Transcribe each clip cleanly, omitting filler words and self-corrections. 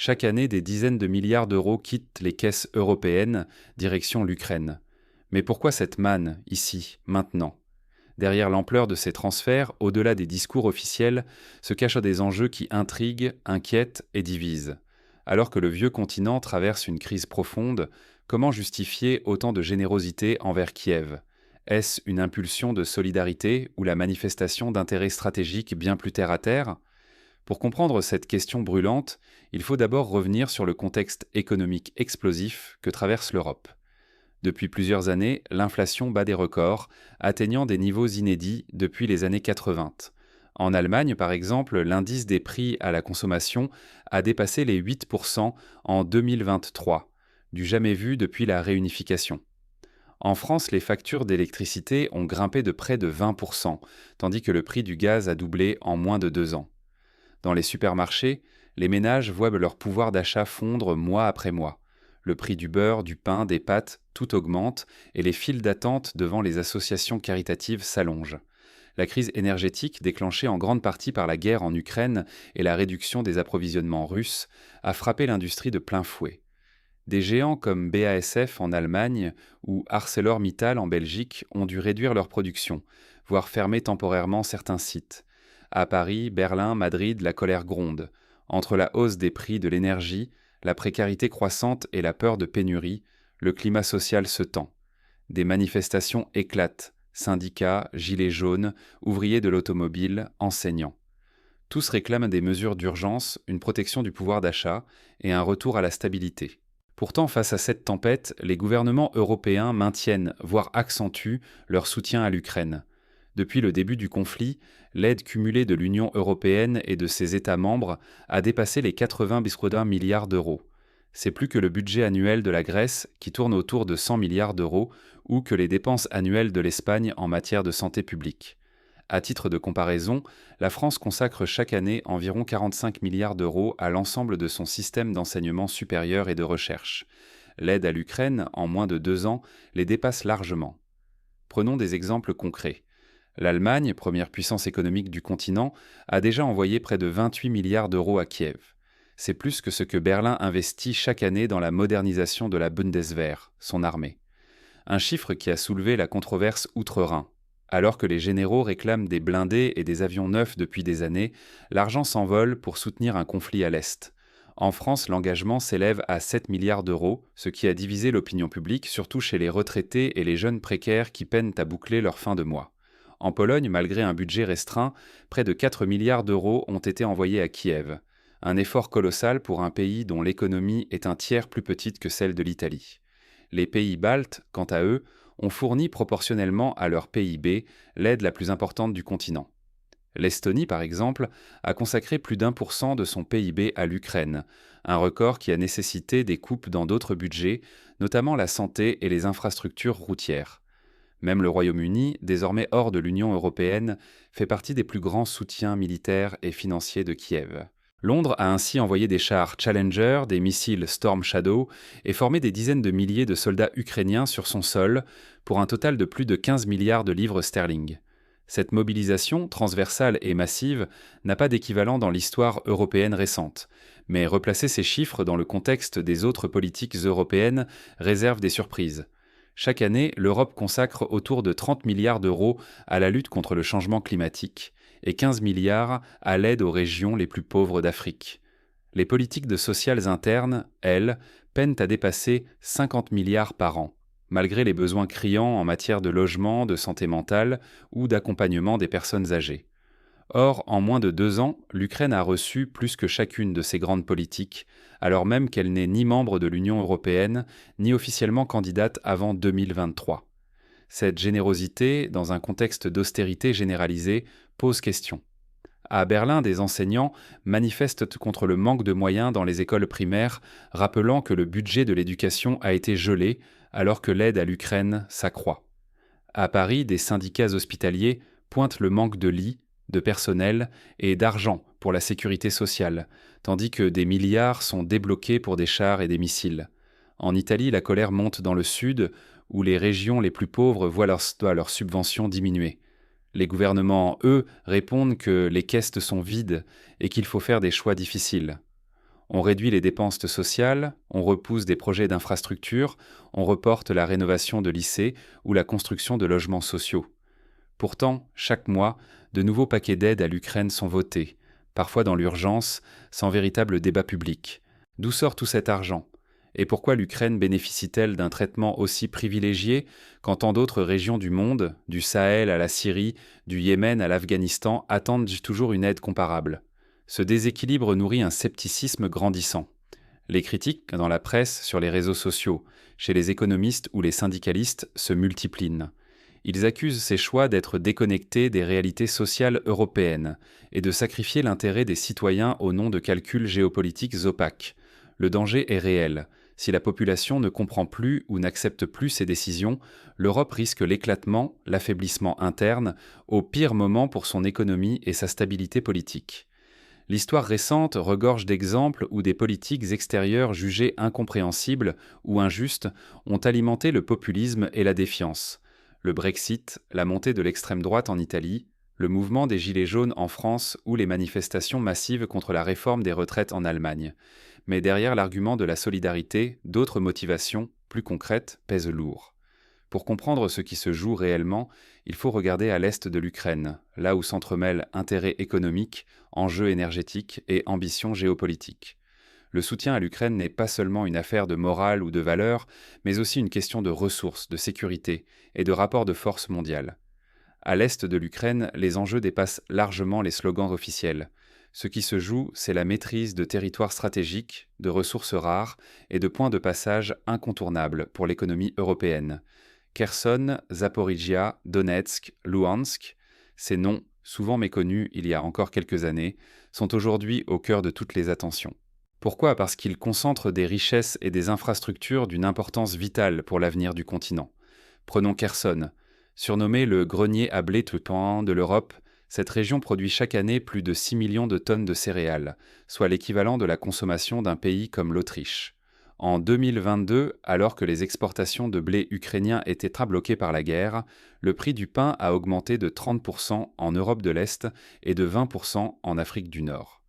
Chaque année, des dizaines de milliards d'euros quittent les caisses européennes, direction l'Ukraine. Mais pourquoi cette manne, ici, maintenant? Derrière l'ampleur de ces transferts, au-delà des discours officiels, se cachent des enjeux qui intriguent, inquiètent et divisent. Alors que le vieux continent traverse une crise profonde, comment justifier autant de générosité envers Kiev? Est-ce une impulsion de solidarité ou la manifestation d'intérêts stratégiques bien plus terre-à-terre? Pour comprendre cette question brûlante, il faut d'abord revenir sur le contexte économique explosif que traverse l'Europe. Depuis plusieurs années, l'inflation bat des records, atteignant des niveaux inédits depuis les années 80. En Allemagne, par exemple, l'indice des prix à la consommation a dépassé les 8% en 2023, du jamais vu depuis la réunification. En France, les factures d'électricité ont grimpé de près de 20%, tandis que le prix du gaz a doublé en moins de 2 ans. Dans les supermarchés, les ménages voient leur pouvoir d'achat fondre mois après mois. Le prix du beurre, du pain, des pâtes, tout augmente et les files d'attente devant les associations caritatives s'allongent. La crise énergétique, déclenchée en grande partie par la guerre en Ukraine et la réduction des approvisionnements russes, a frappé l'industrie de plein fouet. Des géants comme BASF en Allemagne ou ArcelorMittal en Belgique ont dû réduire leur production, voire fermer temporairement certains sites. À Paris, Berlin, Madrid, la colère gronde. Entre la hausse des prix de l'énergie, la précarité croissante et la peur de pénurie, le climat social se tend. Des manifestations éclatent, syndicats, gilets jaunes, ouvriers de l'automobile, enseignants. Tous réclament des mesures d'urgence, une protection du pouvoir d'achat et un retour à la stabilité. Pourtant, face à cette tempête, les gouvernements européens maintiennent, voire accentuent, leur soutien à l'Ukraine. Depuis le début du conflit, l'aide cumulée de l'Union européenne et de ses États membres a dépassé les 80 milliards d'euros. C'est plus que le budget annuel de la Grèce, qui tourne autour de 100 milliards d'euros, ou que les dépenses annuelles de l'Espagne en matière de santé publique. À titre de comparaison, la France consacre chaque année environ 45 milliards d'euros à l'ensemble de son système d'enseignement supérieur et de recherche. L'aide à l'Ukraine, en moins de 2 ans, les dépasse largement. Prenons des exemples concrets. L'Allemagne, première puissance économique du continent, a déjà envoyé près de 28 milliards d'euros à Kiev. C'est plus que ce que Berlin investit chaque année dans la modernisation de la Bundeswehr, son armée. Un chiffre qui a soulevé la controverse outre-Rhin. Alors que les généraux réclament des blindés et des avions neufs depuis des années, l'argent s'envole pour soutenir un conflit à l'Est. En France, l'engagement s'élève à 7 milliards d'euros, ce qui a divisé l'opinion publique, surtout chez les retraités et les jeunes précaires qui peinent à boucler leur fin de mois. En Pologne, malgré un budget restreint, près de 4 milliards d'euros ont été envoyés à Kiev. Un effort colossal pour un pays dont l'économie est un tiers plus petite que celle de l'Italie. Les pays baltes, quant à eux, ont fourni proportionnellement à leur PIB l'aide la plus importante du continent. L'Estonie, par exemple, a consacré plus d'1% de son PIB à l'Ukraine, un record qui a nécessité des coupes dans d'autres budgets, notamment la santé et les infrastructures routières. Même le Royaume-Uni, désormais hors de l'Union européenne, fait partie des plus grands soutiens militaires et financiers de Kiev. Londres a ainsi envoyé des chars Challenger, des missiles Storm Shadow et formé des dizaines de milliers de soldats ukrainiens sur son sol, pour un total de plus de 15 milliards de livres sterling. Cette mobilisation, transversale et massive, n'a pas d'équivalent dans l'histoire européenne récente, mais replacer ces chiffres dans le contexte des autres politiques européennes réserve des surprises. Chaque année, l'Europe consacre autour de 30 milliards d'euros à la lutte contre le changement climatique et 15 milliards à l'aide aux régions les plus pauvres d'Afrique. Les politiques de sociales internes, elles, peinent à dépasser 50 milliards par an, malgré les besoins criants en matière de logement, de santé mentale ou d'accompagnement des personnes âgées. Or, en moins de 2 ans, l'Ukraine a reçu plus que chacune de ces grandes politiques, alors même qu'elle n'est ni membre de l'Union européenne, ni officiellement candidate avant 2023. Cette générosité, dans un contexte d'austérité généralisée, pose question. À Berlin, des enseignants manifestent contre le manque de moyens dans les écoles primaires, rappelant que le budget de l'éducation a été gelé, alors que l'aide à l'Ukraine s'accroît. À Paris, des syndicats hospitaliers pointent le manque de lits, de personnel et d'argent pour la sécurité sociale, tandis que des milliards sont débloqués pour des chars et des missiles. En Italie, la colère monte dans le sud, où les régions les plus pauvres voient leurs subventions diminuer. Les gouvernements, eux, répondent que les caisses sont vides et qu'il faut faire des choix difficiles. On réduit les dépenses sociales, on repousse des projets d'infrastructure, on reporte la rénovation de lycées ou la construction de logements sociaux. Pourtant, chaque mois, de nouveaux paquets d'aide à l'Ukraine sont votés, parfois dans l'urgence, sans véritable débat public. D'où sort tout cet argent? Et pourquoi l'Ukraine bénéficie-t-elle d'un traitement aussi privilégié quand tant d'autres régions du monde, du Sahel à la Syrie, du Yémen à l'Afghanistan, attendent toujours une aide comparable? Ce déséquilibre nourrit un scepticisme grandissant. Les critiques dans la presse, sur les réseaux sociaux, chez les économistes ou les syndicalistes se multiplient. Ils accusent ces choix d'être déconnectés des réalités sociales européennes et de sacrifier l'intérêt des citoyens au nom de calculs géopolitiques opaques. Le danger est réel. Si la population ne comprend plus ou n'accepte plus ces décisions, l'Europe risque l'éclatement, l'affaiblissement interne, au pire moment pour son économie et sa stabilité politique. L'histoire récente regorge d'exemples où des politiques extérieures jugées incompréhensibles ou injustes ont alimenté le populisme et la défiance. Le Brexit, la montée de l'extrême droite en Italie, le mouvement des Gilets jaunes en France ou les manifestations massives contre la réforme des retraites en Allemagne. Mais derrière l'argument de la solidarité, d'autres motivations, plus concrètes, pèsent lourd. Pour comprendre ce qui se joue réellement, il faut regarder à l'est de l'Ukraine, là où s'entremêlent intérêts économiques, enjeux énergétiques et ambitions géopolitiques. Le soutien à l'Ukraine n'est pas seulement une affaire de morale ou de valeur, mais aussi une question de ressources, de sécurité et de rapport de force mondial. À l'est de l'Ukraine, les enjeux dépassent largement les slogans officiels. Ce qui se joue, c'est la maîtrise de territoires stratégiques, de ressources rares et de points de passage incontournables pour l'économie européenne. Kherson, Zaporijia, Donetsk, Louhansk, ces noms, souvent méconnus il y a encore quelques années, sont aujourd'hui au cœur de toutes les attentions. Pourquoi? Parce qu'ils concentrent des richesses et des infrastructures d'une importance vitale pour l'avenir du continent. Prenons Kherson. Surnommée le grenier à blé tout-temps de l'Europe, cette région produit chaque année plus de 6 millions de tonnes de céréales, soit l'équivalent de la consommation d'un pays comme l'Autriche. En 2022, alors que les exportations de blé ukrainien étaient bloquées par la guerre, le prix du pain a augmenté de 30% en Europe de l'Est et de 20% en Afrique du Nord.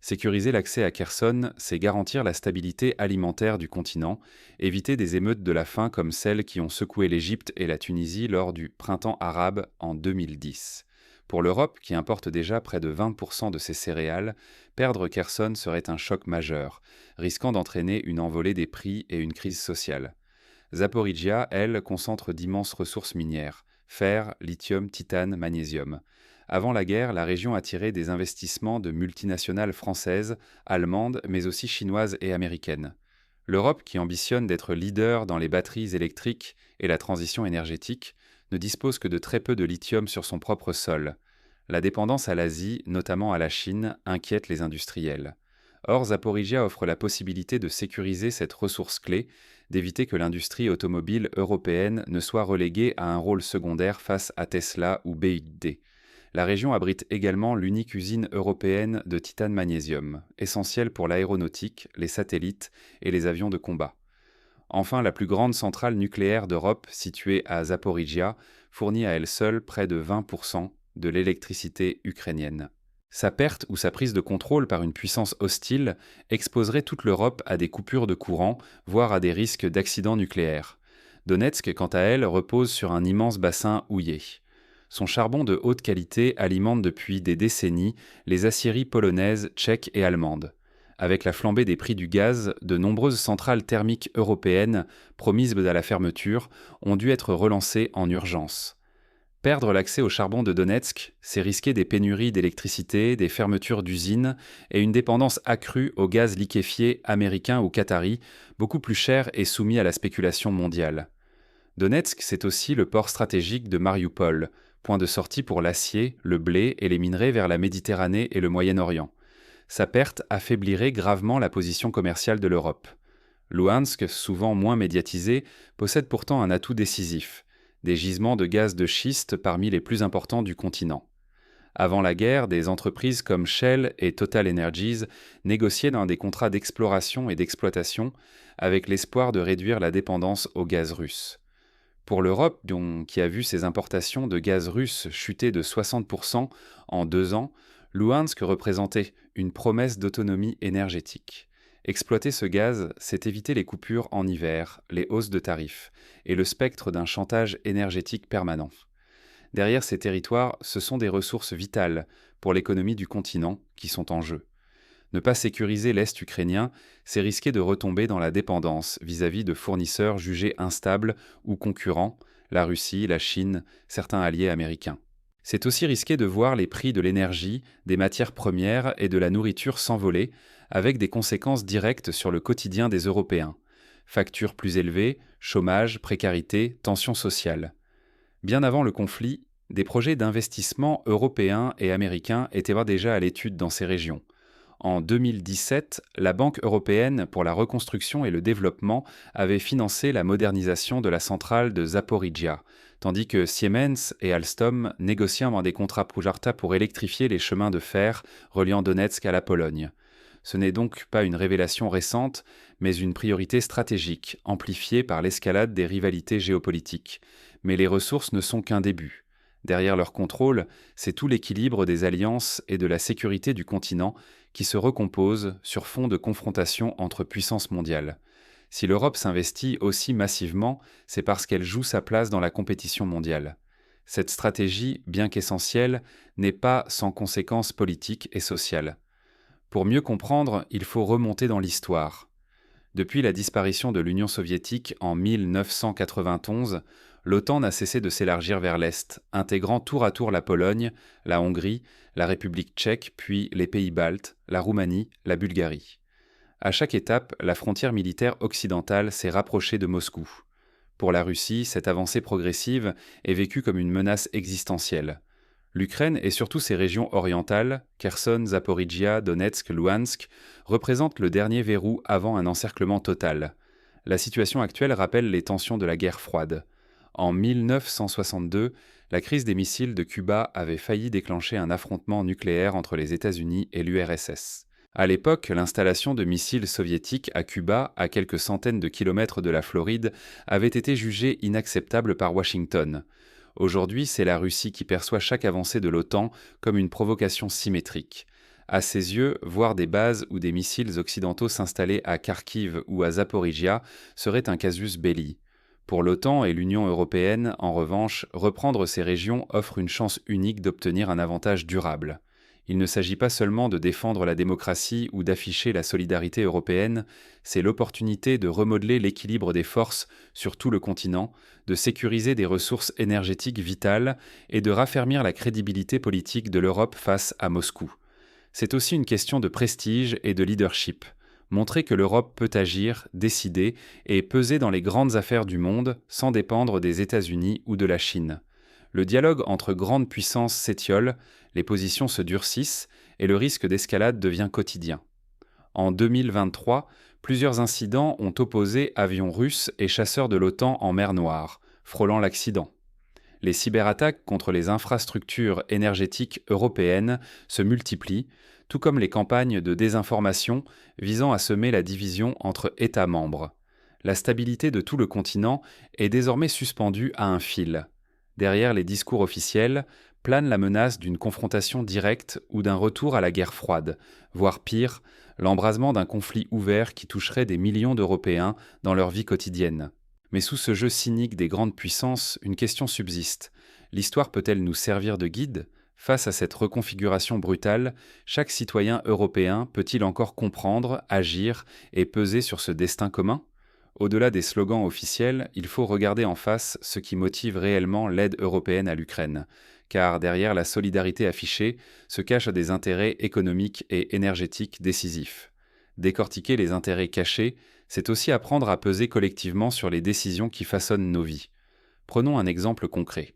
Sécuriser l'accès à Kherson, c'est garantir la stabilité alimentaire du continent, éviter des émeutes de la faim comme celles qui ont secoué l'Égypte et la Tunisie lors du printemps arabe en 2010. Pour l'Europe, qui importe déjà près de 20% de ses céréales, perdre Kherson serait un choc majeur, risquant d'entraîner une envolée des prix et une crise sociale. Zaporijia, elle, concentre d'immenses ressources minières, fer, lithium, titane, magnésium. Avant la guerre, la région attirait des investissements de multinationales françaises, allemandes, mais aussi chinoises et américaines. L'Europe, qui ambitionne d'être leader dans les batteries électriques et la transition énergétique, ne dispose que de très peu de lithium sur son propre sol. La dépendance à l'Asie, notamment à la Chine, inquiète les industriels. Or, Zaporijia offre la possibilité de sécuriser cette ressource clé, d'éviter que l'industrie automobile européenne ne soit reléguée à un rôle secondaire face à Tesla ou BYD. La région abrite également l'unique usine européenne de titane-magnésium, essentielle pour l'aéronautique, les satellites et les avions de combat. Enfin, la plus grande centrale nucléaire d'Europe, située à Zaporijia, fournit à elle seule près de 20% de l'électricité ukrainienne. Sa perte ou sa prise de contrôle par une puissance hostile exposerait toute l'Europe à des coupures de courant, voire à des risques d'accidents nucléaires. Donetsk, quant à elle, repose sur un immense bassin houillé. Son charbon de haute qualité alimente depuis des décennies les aciéries polonaises, tchèques et allemandes. Avec la flambée des prix du gaz, de nombreuses centrales thermiques européennes, promises à la fermeture, ont dû être relancées en urgence. Perdre l'accès au charbon de Donetsk, c'est risquer des pénuries d'électricité, des fermetures d'usines et une dépendance accrue au gaz liquéfié américain ou qatari, beaucoup plus cher et soumis à la spéculation mondiale. Donetsk, c'est aussi le port stratégique de Mariupol, point de sortie pour l'acier, le blé et les minerais vers la Méditerranée et le Moyen-Orient. Sa perte affaiblirait gravement la position commerciale de l'Europe. Louhansk, souvent moins médiatisé, possède pourtant un atout décisif, des gisements de gaz de schiste parmi les plus importants du continent. Avant la guerre, des entreprises comme Shell et Total Energies négociaient dans des contrats d'exploration et d'exploitation avec l'espoir de réduire la dépendance au gaz russe. Pour l'Europe, qui a vu ses importations de gaz russe chuter de 60% en 2 ans, Louhansk représentait une promesse d'autonomie énergétique. Exploiter ce gaz, c'est éviter les coupures en hiver, les hausses de tarifs et le spectre d'un chantage énergétique permanent. Derrière ces territoires, ce sont des ressources vitales pour l'économie du continent qui sont en jeu. Ne pas sécuriser l'Est ukrainien, c'est risquer de retomber dans la dépendance vis-à-vis de fournisseurs jugés instables ou concurrents, la Russie, la Chine, certains alliés américains. C'est aussi risquer de voir les prix de l'énergie, des matières premières et de la nourriture s'envoler, avec des conséquences directes sur le quotidien des Européens. Factures plus élevées, chômage, précarité, tensions sociales. Bien avant le conflit, des projets d'investissement européens et américains étaient déjà à l'étude dans ces régions. En 2017, la Banque européenne pour la reconstruction et le développement avait financé la modernisation de la centrale de Zaporizhia, tandis que Siemens et Alstom négociaient des contrats Pujarta pour électrifier les chemins de fer reliant Donetsk à la Pologne. Ce n'est donc pas une révélation récente, mais une priorité stratégique, amplifiée par l'escalade des rivalités géopolitiques. Mais les ressources ne sont qu'un début. Derrière leur contrôle, c'est tout l'équilibre des alliances et de la sécurité du continent qui se recompose sur fond de confrontation entre puissances mondiales. Si l'Europe s'investit aussi massivement, c'est parce qu'elle joue sa place dans la compétition mondiale. Cette stratégie, bien qu'essentielle, n'est pas sans conséquences politiques et sociales. Pour mieux comprendre, il faut remonter dans l'histoire. Depuis la disparition de l'Union soviétique en 1991, l'OTAN n'a cessé de s'élargir vers l'Est, intégrant tour à tour la Pologne, la Hongrie, la République tchèque, puis les pays baltes, la Roumanie, la Bulgarie. À chaque étape, la frontière militaire occidentale s'est rapprochée de Moscou. Pour la Russie, cette avancée progressive est vécue comme une menace existentielle. L'Ukraine et surtout ses régions orientales, Kherson, Zaporizhia, Donetsk, Louhansk, représentent le dernier verrou avant un encerclement total. La situation actuelle rappelle les tensions de la guerre froide. En 1962, la crise des missiles de Cuba avait failli déclencher un affrontement nucléaire entre les États-Unis et l'URSS. À l'époque, l'installation de missiles soviétiques à Cuba, à quelques centaines de kilomètres de la Floride, avait été jugée inacceptable par Washington. Aujourd'hui, c'est la Russie qui perçoit chaque avancée de l'OTAN comme une provocation symétrique. À ses yeux, voir des bases ou des missiles occidentaux s'installer à Kharkiv ou à Zaporizhia serait un casus belli. Pour l'OTAN et l'Union européenne, en revanche, reprendre ces régions offre une chance unique d'obtenir un avantage durable. Il ne s'agit pas seulement de défendre la démocratie ou d'afficher la solidarité européenne, c'est l'opportunité de remodeler l'équilibre des forces sur tout le continent, de sécuriser des ressources énergétiques vitales et de raffermir la crédibilité politique de l'Europe face à Moscou. C'est aussi une question de prestige et de leadership. Montrer que l'Europe peut agir, décider et peser dans les grandes affaires du monde sans dépendre des États-Unis ou de la Chine. Le dialogue entre grandes puissances s'étiole, les positions se durcissent et le risque d'escalade devient quotidien. En 2023, plusieurs incidents ont opposé avions russes et chasseurs de l'OTAN en mer Noire, frôlant l'accident. Les cyberattaques contre les infrastructures énergétiques européennes se multiplient, tout comme les campagnes de désinformation visant à semer la division entre États membres. La stabilité de tout le continent est désormais suspendue à un fil. Derrière les discours officiels plane la menace d'une confrontation directe ou d'un retour à la guerre froide, voire pire, l'embrasement d'un conflit ouvert qui toucherait des millions d'Européens dans leur vie quotidienne. Mais sous ce jeu cynique des grandes puissances, une question subsiste. L'histoire peut-elle nous servir de guide ? Face à cette reconfiguration brutale, chaque citoyen européen peut-il encore comprendre, agir et peser sur ce destin commun ? Au-delà des slogans officiels, il faut regarder en face ce qui motive réellement l'aide européenne à l'Ukraine, car derrière la solidarité affichée se cachent des intérêts économiques et énergétiques décisifs. Décortiquer les intérêts cachés, c'est aussi apprendre à peser collectivement sur les décisions qui façonnent nos vies. Prenons un exemple concret.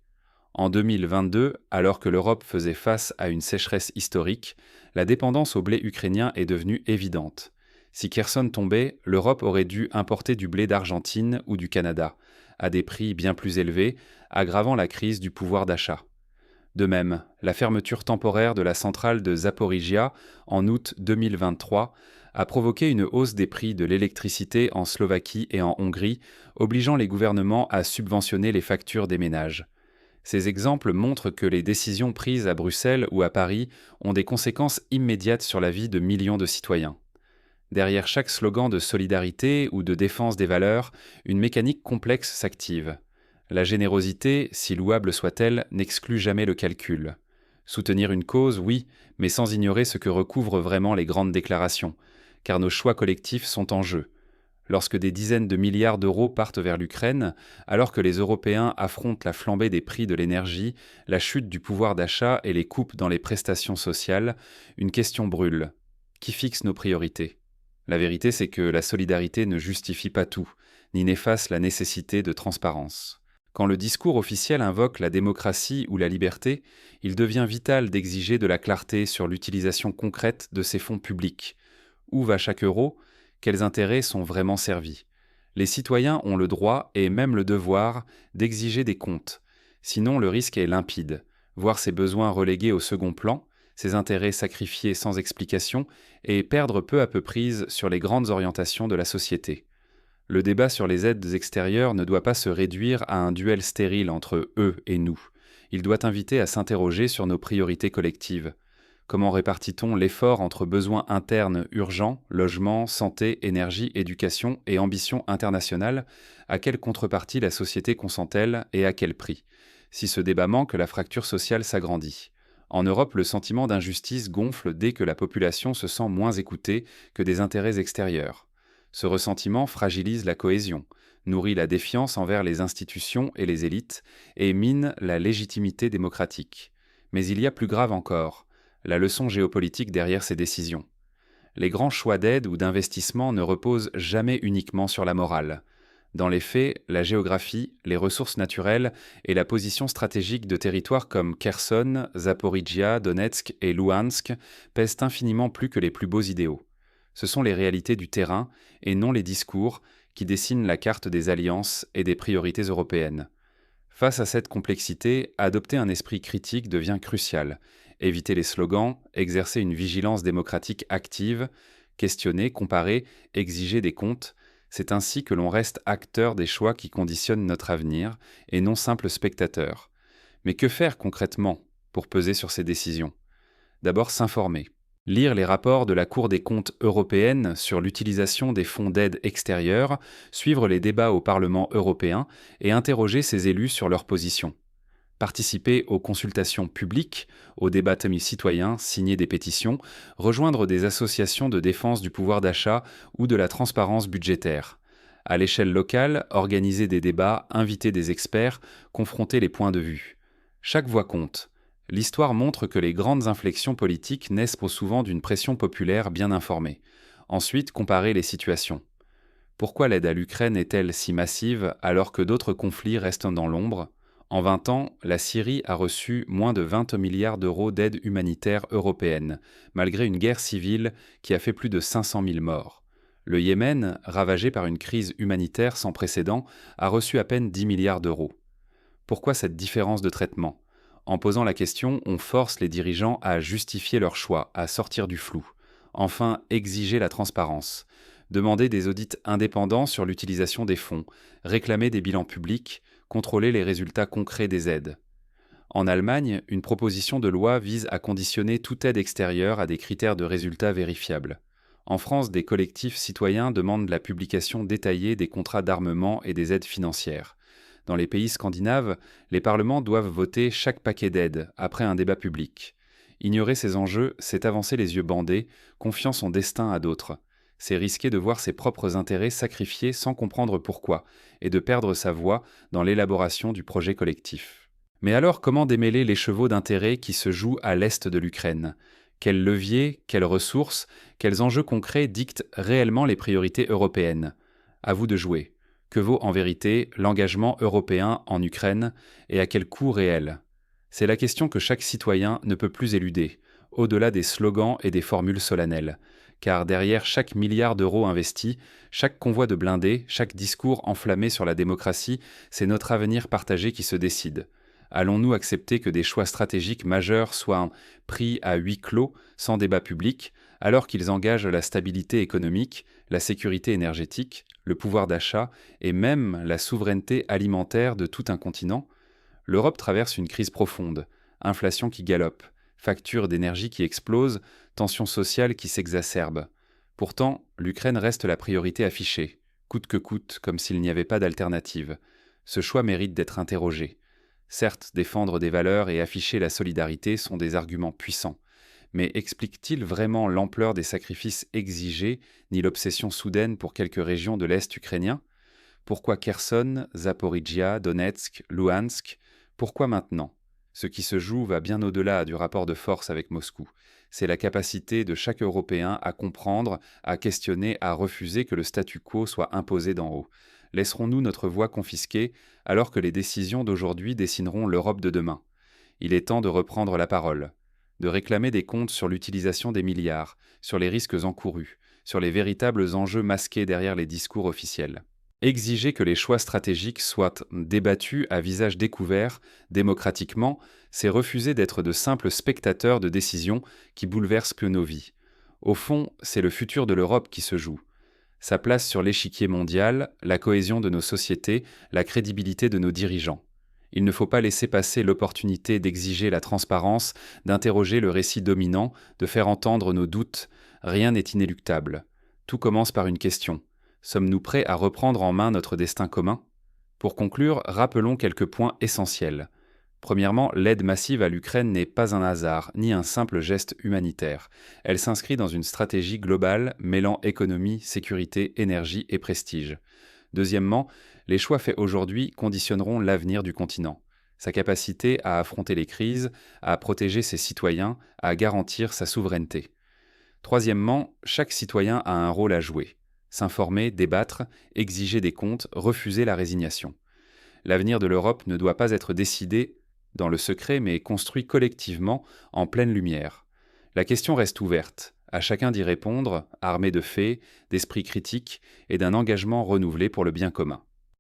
En 2022, alors que l'Europe faisait face à une sécheresse historique, la dépendance au blé ukrainien est devenue évidente. Si Kherson tombait, l'Europe aurait dû importer du blé d'Argentine ou du Canada, à des prix bien plus élevés, aggravant la crise du pouvoir d'achat. De même, la fermeture temporaire de la centrale de Zaporizhia en août 2023 a provoqué une hausse des prix de l'électricité en Slovaquie et en Hongrie, obligeant les gouvernements à subventionner les factures des ménages. Ces exemples montrent que les décisions prises à Bruxelles ou à Paris ont des conséquences immédiates sur la vie de millions de citoyens. Derrière chaque slogan de solidarité ou de défense des valeurs, une mécanique complexe s'active. La générosité, si louable soit-elle, n'exclut jamais le calcul. Soutenir une cause, oui, mais sans ignorer ce que recouvrent vraiment les grandes déclarations, car nos choix collectifs sont en jeu. Lorsque des dizaines de milliards d'euros partent vers l'Ukraine, alors que les Européens affrontent la flambée des prix de l'énergie, la chute du pouvoir d'achat et les coupes dans les prestations sociales, une question brûle. Qui fixe nos priorités ? La vérité, c'est que la solidarité ne justifie pas tout, ni n'efface la nécessité de transparence. Quand le discours officiel invoque la démocratie ou la liberté, il devient vital d'exiger de la clarté sur l'utilisation concrète de ces fonds publics. Où va chaque euro ? Quels intérêts sont vraiment servis ? Les citoyens ont le droit et même le devoir d'exiger des comptes. Sinon, le risque est limpide. Voir ses besoins relégués au second plan, ses intérêts sacrifiés sans explication et perdre peu à peu prise sur les grandes orientations de la société. Le débat sur les aides extérieures ne doit pas se réduire à un duel stérile entre eux et nous. Il doit inviter à s'interroger sur nos priorités collectives. Comment répartit-on l'effort entre besoins internes urgents, logement, santé, énergie, éducation et ambition internationale ? À quelle contrepartie la société consent-elle et à quel prix ? Si ce débat manque, la fracture sociale s'agrandit. En Europe, le sentiment d'injustice gonfle dès que la population se sent moins écoutée que des intérêts extérieurs. Ce ressentiment fragilise la cohésion, nourrit la défiance envers les institutions et les élites et mine la légitimité démocratique. Mais il y a plus grave encore, la leçon géopolitique derrière ces décisions. Les grands choix d'aide ou d'investissement ne reposent jamais uniquement sur la morale. Dans les faits, la géographie, les ressources naturelles et la position stratégique de territoires comme Kherson, Zaporijia, Donetsk et Louhansk pèsent infiniment plus que les plus beaux idéaux. Ce sont les réalités du terrain, et non les discours, qui dessinent la carte des alliances et des priorités européennes. Face à cette complexité, adopter un esprit critique devient crucial. Éviter les slogans, exercer une vigilance démocratique active, questionner, comparer, exiger des comptes, c'est ainsi que l'on reste acteur des choix qui conditionnent notre avenir, et non simple spectateur. Mais que faire concrètement pour peser sur ces décisions ? D'abord s'informer. Lire les rapports de la Cour des comptes européenne sur l'utilisation des fonds d'aide extérieure, suivre les débats au Parlement européen et interroger ses élus sur leurs positions. Participer aux consultations publiques, aux débats citoyens, signer des pétitions, rejoindre des associations de défense du pouvoir d'achat ou de la transparence budgétaire. À l'échelle locale, organiser des débats, inviter des experts, confronter les points de vue. Chaque voix compte. L'histoire montre que les grandes inflexions politiques naissent trop souvent d'une pression populaire bien informée. Ensuite, comparer les situations. Pourquoi l'aide à l'Ukraine est-elle si massive alors que d'autres conflits restent dans l'ombre ? En 20 ans, la Syrie a reçu moins de 20 milliards d'euros d'aide humanitaire européenne, malgré une guerre civile qui a fait plus de 500 000 morts. Le Yémen, ravagé par une crise humanitaire sans précédent, a reçu à peine 10 milliards d'euros. Pourquoi cette différence de traitement ? En posant la question, on force les dirigeants à justifier leur choix, à sortir du flou. Enfin, exiger la transparence. Demander des audits indépendants sur l'utilisation des fonds, réclamer des bilans publics, contrôler les résultats concrets des aides. En Allemagne, une proposition de loi vise à conditionner toute aide extérieure à des critères de résultats vérifiables. En France, des collectifs citoyens demandent la publication détaillée des contrats d'armement et des aides financières. Dans les pays scandinaves, les parlements doivent voter chaque paquet d'aides après un débat public. Ignorer ces enjeux, c'est avancer les yeux bandés, confiant son destin à d'autres. C'est risquer de voir ses propres intérêts sacrifiés sans comprendre pourquoi, et de perdre sa voix dans l'élaboration du projet collectif. Mais alors, comment démêler l'écheveau d'intérêts qui se joue à l'est de l'Ukraine ? Quels leviers, quelles ressources, quels enjeux concrets dictent réellement les priorités européennes ? À vous de jouer. Que vaut en vérité l'engagement européen en Ukraine et à quel coût réel ? C'est la question que chaque citoyen ne peut plus éluder, au-delà des slogans et des formules solennelles. Car derrière chaque milliard d'euros investis, chaque convoi de blindés, chaque discours enflammé sur la démocratie, c'est notre avenir partagé qui se décide. Allons-nous accepter que des choix stratégiques majeurs soient pris à huis clos, sans débat public, alors qu'ils engagent la stabilité économique, la sécurité énergétique, le pouvoir d'achat et même la souveraineté alimentaire de tout un continent ? L'Europe traverse une crise profonde, inflation qui galope, factures d'énergie qui explosent, tensions sociales qui s'exacerbent. Pourtant, l'Ukraine reste la priorité affichée, coûte que coûte, comme s'il n'y avait pas d'alternative. Ce choix mérite d'être interrogé. Certes, défendre des valeurs et afficher la solidarité sont des arguments puissants, mais explique-t-il vraiment l'ampleur des sacrifices exigés, ni l'obsession soudaine pour quelques régions de l'Est ukrainien? Pourquoi Kherson, Zaporijia, Donetsk, Luhansk? Pourquoi maintenant? Ce qui se joue va bien au-delà du rapport de force avec Moscou. C'est la capacité de chaque Européen à comprendre, à questionner, à refuser que le statu quo soit imposé d'en haut. Laisserons-nous notre voix confisquée alors que les décisions d'aujourd'hui dessineront l'Europe de demain? Il est temps de reprendre la parole, de réclamer des comptes sur l'utilisation des milliards, sur les risques encourus, sur les véritables enjeux masqués derrière les discours officiels. Exiger que les choix stratégiques soient débattus à visage découvert, démocratiquement, c'est refuser d'être de simples spectateurs de décisions qui bouleversent que nos vies. Au fond, c'est le futur de l'Europe qui se joue. Sa place sur l'échiquier mondial, la cohésion de nos sociétés, la crédibilité de nos dirigeants. Il ne faut pas laisser passer l'opportunité d'exiger la transparence, d'interroger le récit dominant, de faire entendre nos doutes. Rien n'est inéluctable. Tout commence par une question. Sommes-nous prêts à reprendre en main notre destin commun? Pour conclure, rappelons quelques points essentiels. Premièrement, l'aide massive à l'Ukraine n'est pas un hasard, ni un simple geste humanitaire. Elle s'inscrit dans une stratégie globale mêlant économie, sécurité, énergie et prestige. Deuxièmement, les choix faits aujourd'hui conditionneront l'avenir du continent. Sa capacité à affronter les crises, à protéger ses citoyens, à garantir sa souveraineté. Troisièmement, chaque citoyen a un rôle à jouer. S'informer, débattre, exiger des comptes, refuser la résignation. L'avenir de l'Europe ne doit pas être décidé dans le secret, mais construit collectivement en pleine lumière. La question reste ouverte, à chacun d'y répondre, armé de faits, d'esprit critique et d'un engagement renouvelé pour le bien commun.